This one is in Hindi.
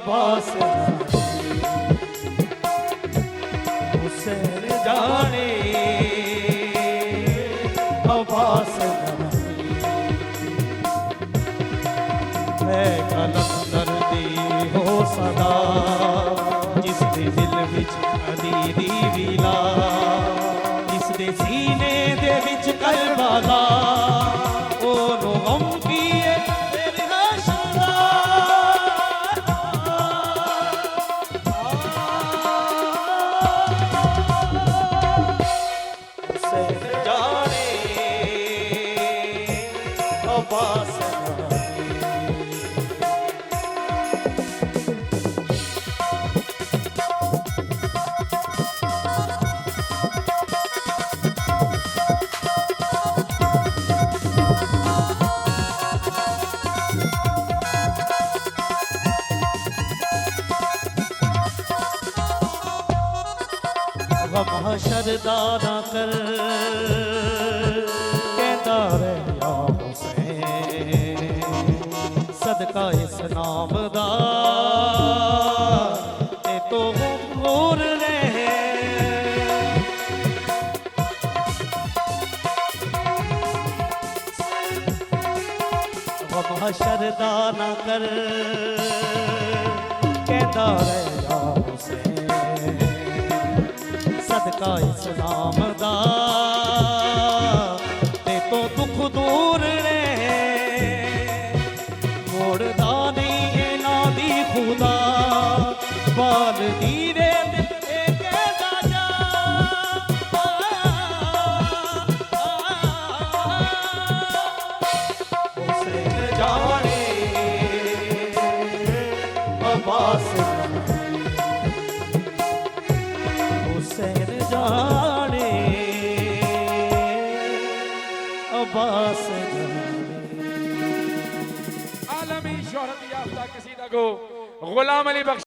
अब्बास हुसैन जाने अब्बास है कलंदर दी हो सदा जिसदे दिल विच अली दी विला जिसदे सीने दे विच करबला ओनो गम कीए तेरे हशरा हुसैन जाने अब्बास शरदाना कर कहता रहे या हुसैन सदका इस नाम दा ते तो दूर रहे वह शरदाना कर कहता रहे या हुसैन सदका इस नाम दा ते तो दुख दूर रहे मोड़दा नहीं इना दी खुदा बाल दीरे हुसैन जाने अब्बास हुसैन जाने अब्बास आलमी शोहरत याफ्ता कसीदा को गुलाम अली बख्श